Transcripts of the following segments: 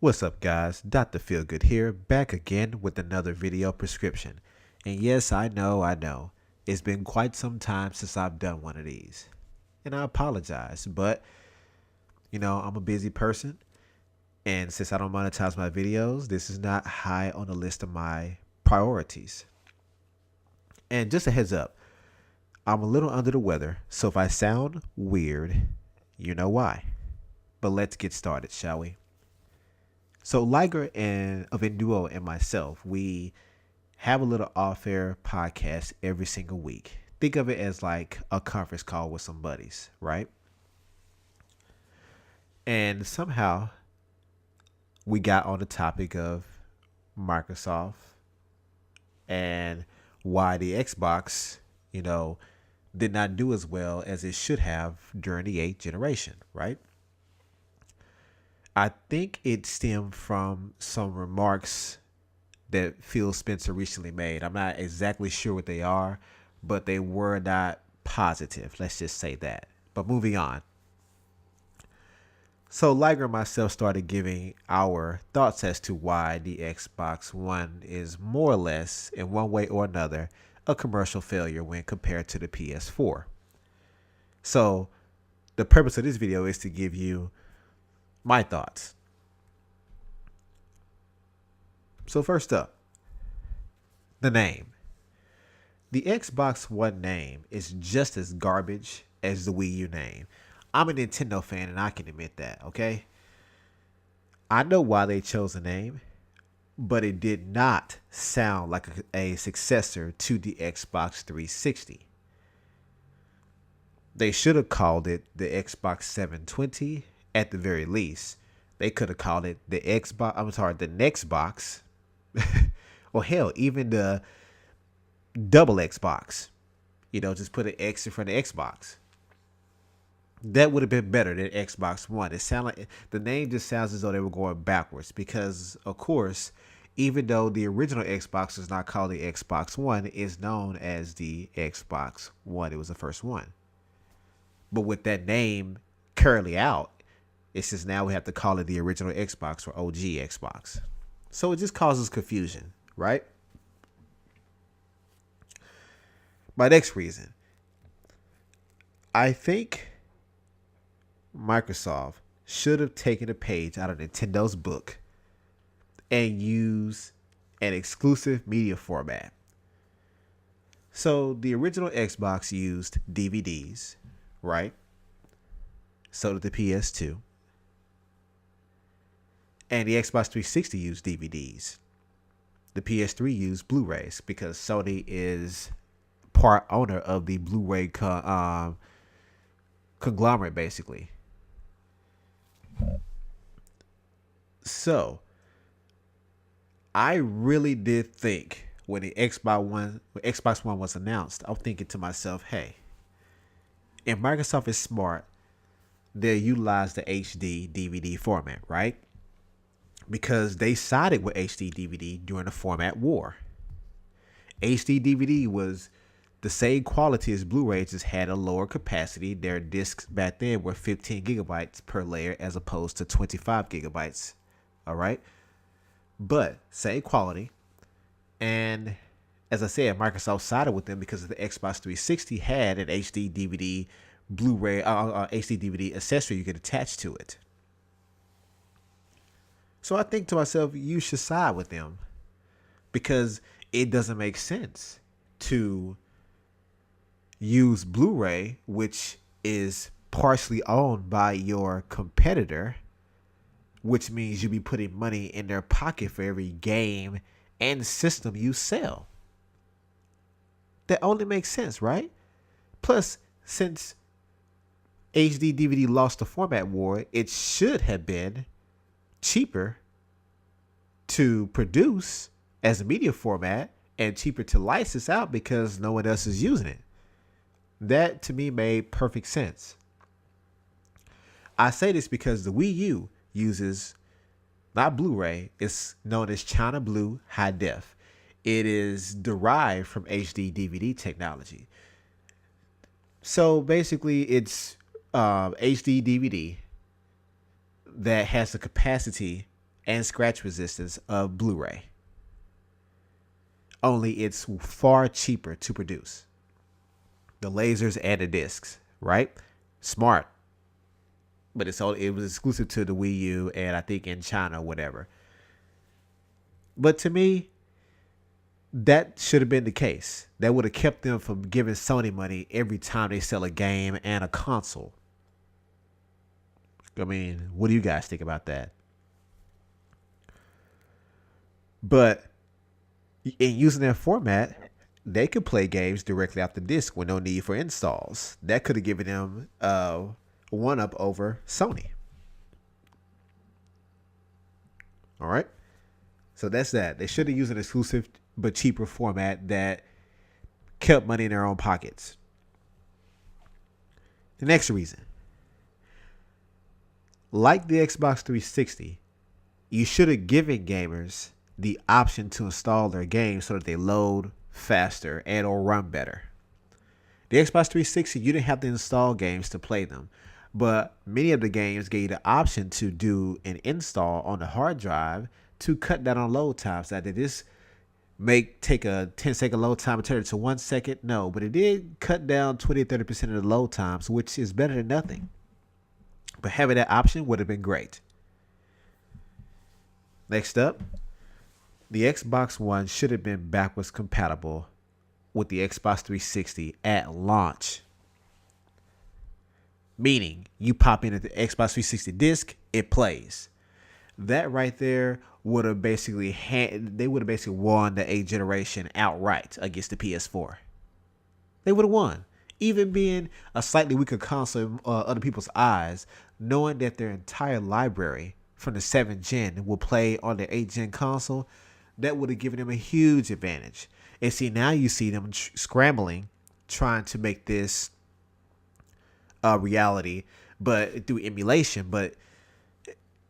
What's up, guys? DrFeelGood here, back again with another video prescription. And yes, I know, it's been quite some time since I've done one of these. And I apologize, but I'm a busy person. And since I don't monetize my videos, this is not high on the list of my priorities. And just a heads up, I'm a little under the weather, so if I sound weird, you know why. But let's get started, shall we? So Liger and Avenduo and myself, we have a little off-air podcast every single week. Think of it as like a conference call with some buddies, right? And somehow we got on the topic of Microsoft and why the Xbox, did not do as well as it should have during the 8th generation, right? I think it stemmed from some remarks that Phil Spencer recently made. I'm not exactly sure what they are, but they were not positive. Let's just say that. But moving on. So Liger and myself started giving our thoughts as to why the Xbox One is more or less, in one way or another, a commercial failure when compared to the PS4. So the purpose of this video is to give you my thoughts. So first up, the name. The Xbox One name is just as garbage as the Wii U name. I'm a Nintendo fan and I can admit that, okay? I know why they chose the name, but it did not sound like a successor to the Xbox 360. They should have called it the Xbox 720 at the very least. They could have called it the Nextbox. Or hell, even the double Xbox. Just put an X in front of Xbox. That would have been better than Xbox One. It sounded like the name just sounds as though they were going backwards because, of course, even though the original Xbox is not called the Xbox One, it's known as the Xbox One. It was the first one. But with that name currently out, it's just now we have to call it the original Xbox or OG Xbox. So it just causes confusion, right? My next reason. I think Microsoft should have taken a page out of Nintendo's book and used an exclusive media format. So the original Xbox used DVDs, right? So did the PS2. And the Xbox 360 used DVDs. The PS3 used Blu-rays because Sony is part owner of the Blu-ray conglomerate, basically. So, I really did think when the Xbox One was announced, I was thinking to myself, hey, if Microsoft is smart, they'll utilize the HD DVD format, right? Because they sided with HD DVD during the format war. HD DVD was the same quality as Blu-ray, just had a lower capacity. Their discs back then were 15 gigabytes per layer as opposed to 25 gigabytes. All right. But same quality. And as I said, Microsoft sided with them because the Xbox 360 had an HD DVD Blu-ray HD DVD accessory you could attach to it. So I think to myself, you should side with them because it doesn't make sense to use Blu-ray, which is partially owned by your competitor, which means you'll be putting money in their pocket for every game and system you sell. That only makes sense, right? Plus, since HD DVD lost the format war, it should have been cheaper to produce as a media format and cheaper to license out because no one else is using it. That to me made perfect sense. I say this because the Wii U uses not Blu-ray, it's known as China Blue High Def. It is derived from HD DVD technology. So basically it's HD DVD that has the capacity and scratch resistance of Blu-ray. Only it's far cheaper to produce. The lasers and the discs, right? Smart. But it was exclusive to the Wii U and I think in China or whatever. But to me, that should have been the case. That would have kept them from giving Sony money every time they sell a game and a console. I mean, what do you guys think about that? But in using that format, they could play games directly off the disc with no need for installs. That could have given them one up over Sony. All right. So that's that. They should have used an exclusive but cheaper format that kept money in their own pockets. The next reason, like the Xbox 360, you should have given gamers the option to install their games so that they load faster and or run better. The Xbox 360, you didn't have to install games to play them, but many of the games gave you the option to do an install on the hard drive to cut down on load times. That did this take a 10-second load time and turn it to 1 second? No, but it did cut down 20-30% of the load times, which is better than nothing. But having that option would have been great. Next up, the Xbox One should have been backwards compatible with the Xbox 360 at launch. Meaning, you pop in at the Xbox 360 disc, it plays. That right there would have basically won the 8th generation outright against the PS4. They would have won. Even being a slightly weaker console in other people's eyes, knowing that their entire library from the 7th gen will play on their 8th gen console, that would have given them a huge advantage. And see, now you see them scrambling, trying to make this a reality, but through emulation. But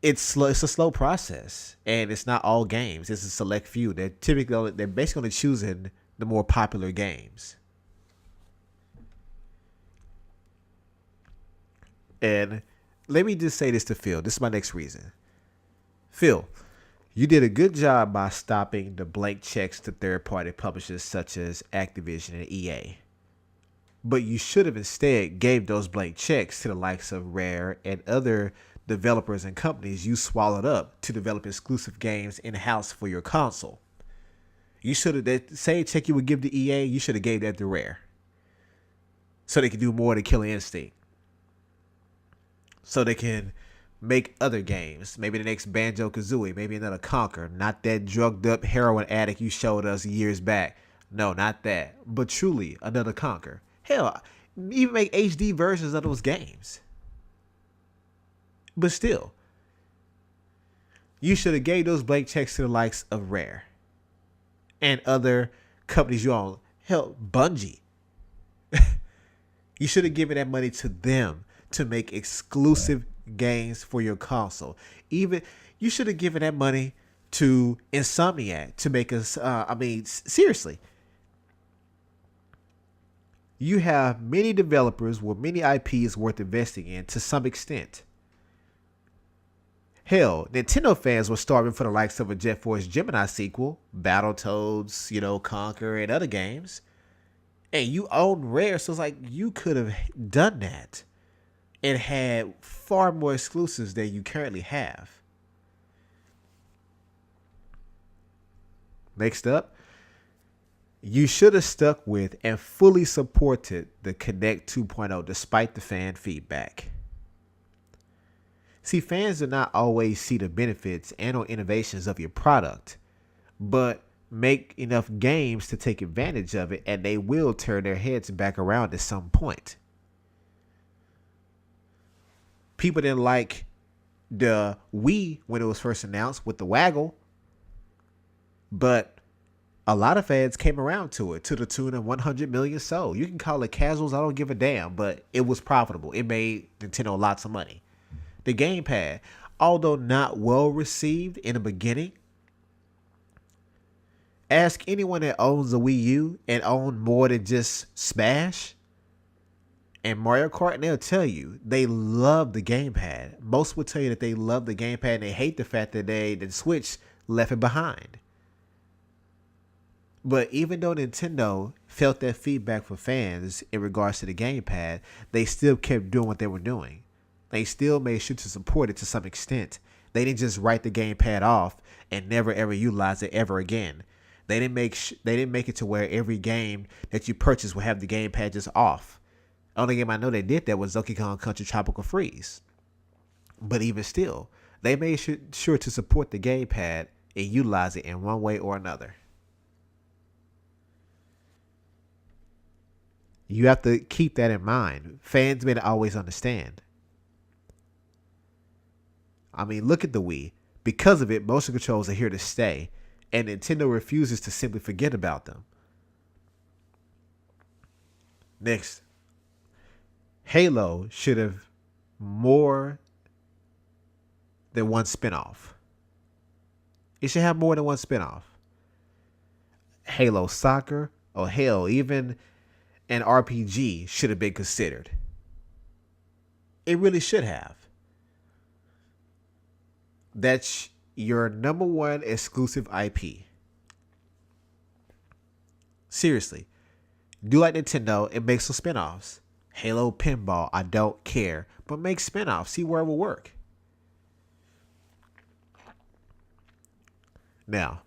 it's slow. It's a slow process, and it's not all games. It's a select few. They're basically only choosing the more popular games. And let me just say this to Phil. This is my next reason. Phil, you did a good job by stopping the blank checks to third-party publishers such as Activision and EA. But you should have instead gave those blank checks to the likes of Rare and other developers and companies you swallowed up to develop exclusive games in-house for your console. You should have, that same check you would give to EA, you should have gave that to Rare. So they could do more to Killer Instinct. So they can make other games. Maybe the next Banjo-Kazooie, maybe another Conker. Not that drugged up heroin addict you showed us years back. No, not that. But truly, another Conker. Hell, even make HD versions of those games. But still, you should have gave those blank checks to the likes of Rare and other companies you own. Hell, Bungie. You should have given that money to them to make exclusive games for your console. Even you should have given that money to Insomniac to make us. Seriously. You have many developers with many IPs worth investing in to some extent. Hell, Nintendo fans were starving for the likes of a Jet Force Gemini sequel, Battletoads, Conquer, and other games. And you own Rare, so it's like you could have done that and had far more exclusives than you currently have. Next up, you should have stuck with and fully supported the Kinect 2.0 despite the fan feedback. See, fans do not always see the benefits and or innovations of your product, but make enough games to take advantage of it, and they will turn their heads back around at some point. People didn't like the Wii when it was first announced with the waggle, but a lot of fans came around to it to the tune of 100 million sold. You can call it casuals, I don't give a damn, but it was profitable. It made Nintendo lots of money. The gamepad, although not well received in the beginning, ask anyone that owns a Wii U and owned more than just Smash, And Mario Kart, they'll tell you they love the gamepad. Most will tell you that they love the gamepad and they hate the fact that the Switch left it behind. But even though Nintendo felt that feedback from fans in regards to the gamepad, they still kept doing what they were doing. They still made sure to support it to some extent. They didn't just write the gamepad off and never ever utilize it ever again. They didn't make it to where every game that you purchase will have the gamepad just off. Only game I know they did that was Donkey Kong Country Tropical Freeze. But even still, they made sure to support the gamepad and utilize it in one way or another. You have to keep that in mind. Fans may not always understand. I mean, look at the Wii. Because of it, motion controls are here to stay, and Nintendo refuses to simply forget about them. Next, Halo should have more than one spinoff. It should have more than one spinoff. Halo Soccer, or hell, even an RPG should have been considered. It really should have. That's your number one exclusive IP. Seriously. Do like Nintendo and make some spinoffs. Halo Pinball, I don't care. But make spinoffs. See where it will work. Now,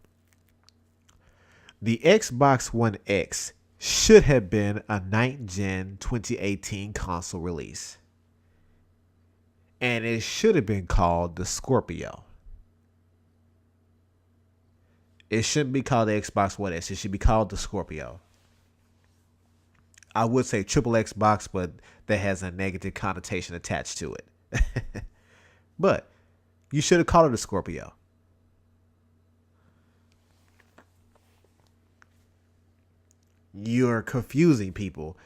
the Xbox One X should have been a 9th Gen 2018 console release. And it should have been called the Scorpio. It shouldn't be called the Xbox One S. It should be called the Scorpio. I would say triple Xbox, but that has a negative connotation attached to it. But you should have called it a Scorpio. You're confusing people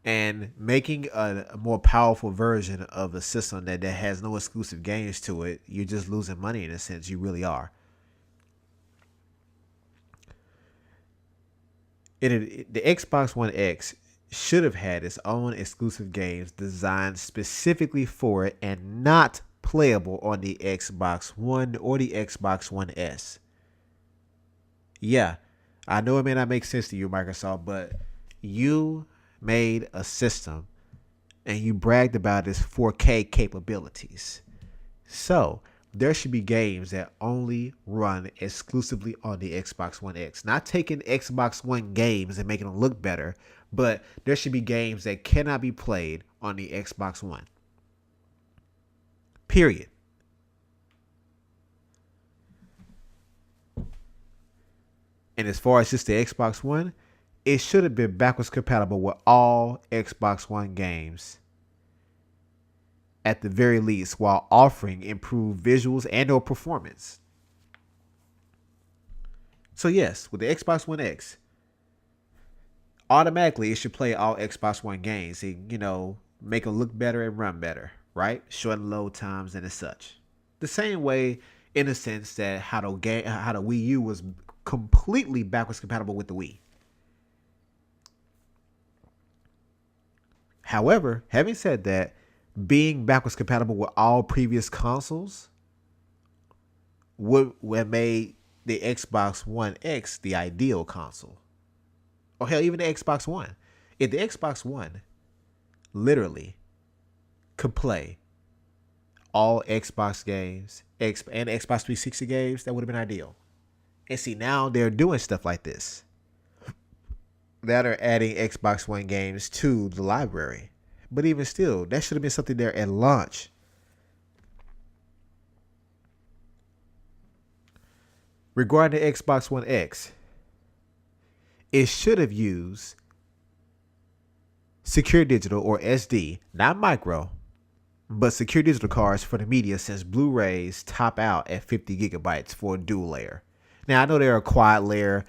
and making a more powerful version of a system that has no exclusive games to it. You're just losing money in a sense. You really are. The Xbox One X should have had its own exclusive games designed specifically for it and not playable on the Xbox One or the Xbox One S. Yeah, I know it may not make sense to you, Microsoft, but you made a system and you bragged about its 4K capabilities. So there should be games that only run exclusively on the Xbox One X. Not taking Xbox One games and making them look better, but there should be games that cannot be played on the Xbox One. Period. And as far as just the Xbox One, it should have been backwards compatible with all Xbox One games at the very least, while offering improved visuals and or performance. So yes, with the Xbox One X, automatically it should play all Xbox One games and, make them look better and run better, right? Shorten load times and as such. The same way, in a sense, that how the Wii U was completely backwards compatible with the Wii. However, having said that, being backwards compatible with all previous consoles would have made the Xbox One X the ideal console. Or hell, even the Xbox One. If the Xbox One literally could play all Xbox games and Xbox 360 games, that would have been ideal. And see, now they're doing stuff like this that are adding Xbox One games to the library. But even still, that should have been something there at launch. Regarding the Xbox One X, it should have used Secure Digital or SD, not micro, but Secure Digital cards for the media, since Blu-rays top out at 50 gigabytes for a dual layer. Now, I know there are quad layer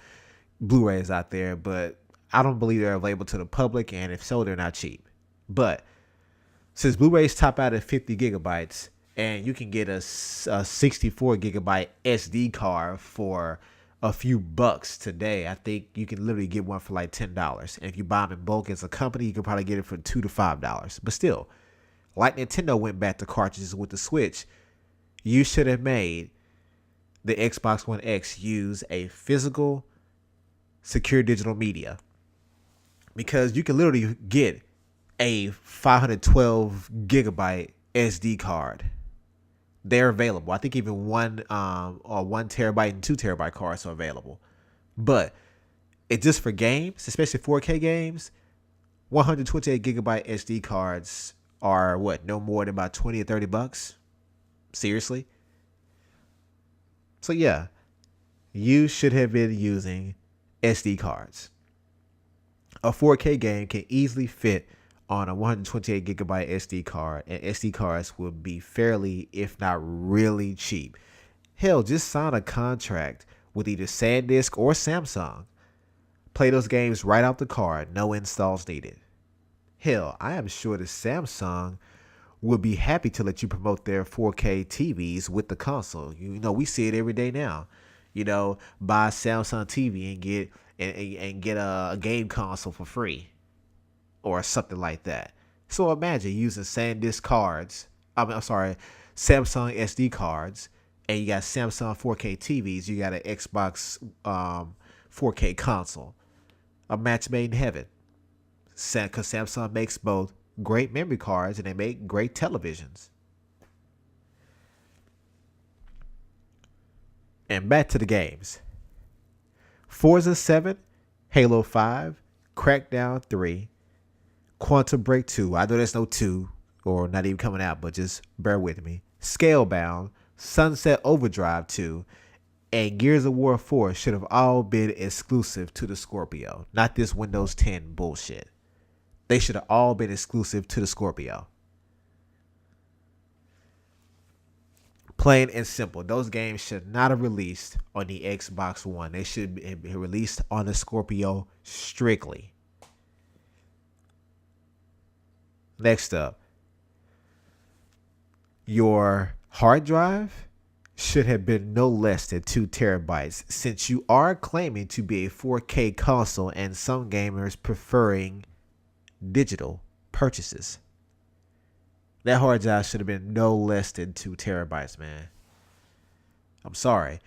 Blu-rays out there, but I don't believe they're available to the public, and if so, they're not cheap. But since Blu-rays top out at 50 gigabytes, and you can get a 64 gigabyte SD card for a few bucks today. I think you can literally get one for like $10. And if you buy them in bulk as a company, you can probably get it for $2 to $5. But still, like Nintendo went back to cartridges with the Switch, you should have made the Xbox One X use a physical, secure digital media. Because you can literally get a 512 gigabyte SD card. They're available. I think even 1 terabyte and 2 terabyte cards are available. But it's just for games, especially 4K games. 128 gigabyte SD cards are no more than about 20 or 30 bucks. Seriously. So yeah, you should have been using SD cards. A 4K game can easily fit on a 128 gigabyte SD card, and SD cards will be fairly, if not really cheap. Hell, just sign a contract with either SanDisk or Samsung. Play those games right off the card, no installs needed. Hell, I am sure that Samsung would be happy to let you promote their 4K TVs with the console. We see it every day now. Buy a Samsung TV and get a game console for free or something like that. So imagine using SanDisk cards. Samsung SD cards, and you got Samsung 4K TVs. You got an Xbox 4K console. A match made in heaven. Because Samsung makes both great memory cards and they make great televisions. And back to the games. Forza 7, Halo 5, Crackdown 3, Quantum Break 2. I know there's no 2 or not even coming out, but just bear with me. Scalebound, Sunset Overdrive 2, and Gears of War 4 should have all been exclusive to the Scorpio, not this Windows 10 bullshit. They should have all been exclusive to the Scorpio. Plain and simple. Those games should not have released on the Xbox One. They should be released on the Scorpio strictly. Next up, your hard drive should have been no less than 2 terabytes, since you are claiming to be a 4K console and some gamers preferring digital purchases. That hard drive should have been no less than 2 terabytes, man. I'm sorry.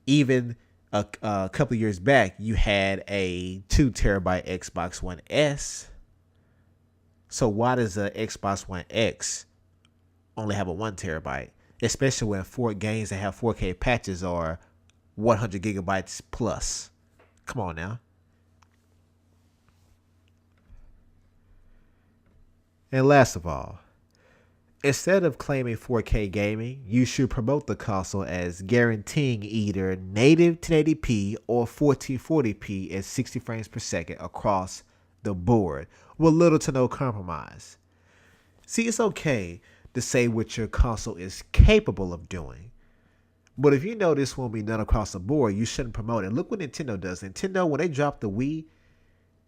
Even a couple of years back, you had a 2 terabyte Xbox One S. So why does the Xbox One X only have a 1 terabyte? Especially when 4 games that have 4K patches are 100 gigabytes plus. Come on now. And last of all, instead of claiming 4K gaming, you should promote the console as guaranteeing either native 1080p or 1440p at 60 frames per second across the board, with little to no compromise. See, it's okay to say what your console is capable of doing, but if you know this won't be done across the board, you shouldn't promote it. Look what Nintendo does. Nintendo, when they dropped the Wii,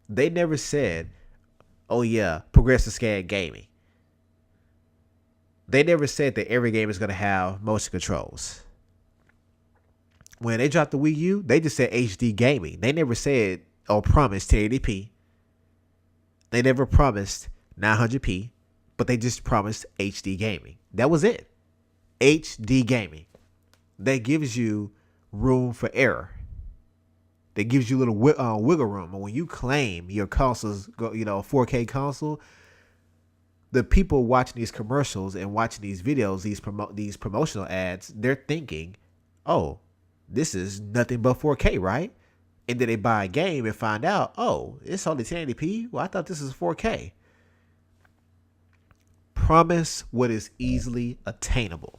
they never said, oh yeah, progressive scan gaming. They never said that every game is going to have motion controls. When they dropped the Wii U, they just said HD gaming. They never said or promised 1080p. They never promised 900p, but they just promised HD gaming. That was it. HD gaming. That gives you room for error. That gives you a little wiggle room. And when you claim your console's, a 4K console, the people watching these commercials and watching these videos, these promotional ads, they're thinking, oh, this is nothing but 4K, right? And then they buy a game and find out, oh, it's only 1080p? Well, I thought this was 4K. Promise what is easily attainable.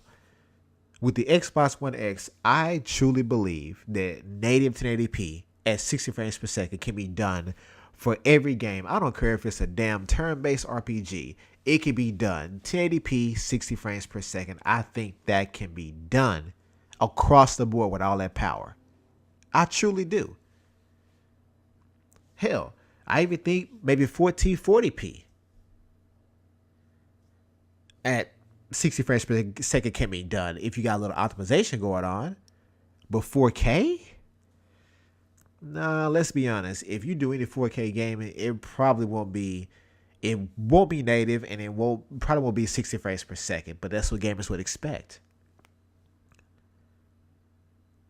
With the Xbox One X, I truly believe that native 1080p at 60 frames per second can be done for every game. I don't care if it's a damn turn-based RPG. It can be done 1080p, 60 frames per second. I think that can be done across the board with all that power. I truly do. Hell, I even think maybe 1440p at 60 frames per second can be done if you got a little optimization going on. But 4K? Nah, let's be honest. If you do any 4K gaming, it probably won't be. It won't be native, and it won't probably won't be 60 frames per second. But that's what gamers would expect.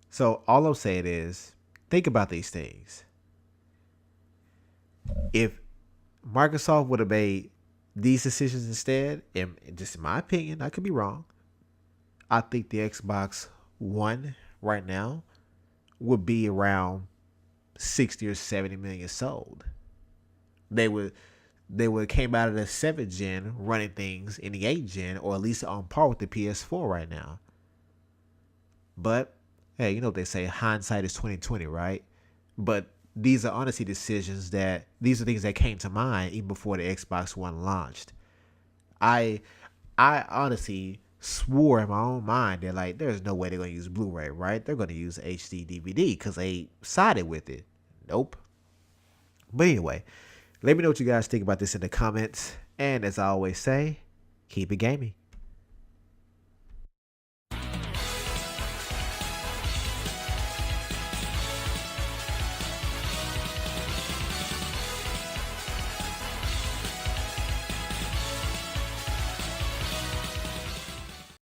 So all I'm saying is, think about these things. If Microsoft would have made these decisions instead, and just in my opinion, I could be wrong, I think the Xbox One right now would be around 60 or 70 million sold. They would came out of the 7th gen running things in the 8th gen, or at least on par with the PS4 right now. But hey, you know what they say, hindsight is 2020, right? But these are honestly decisions that these are things that came to mind even before the Xbox One launched. I I honestly swore in my own mind that like there's no way they're gonna use Blu-ray, right? They're gonna use HD DVD because they sided with it. Nope. But anyway, let me know what you guys think about this in the comments. And as I always say, keep it gaming.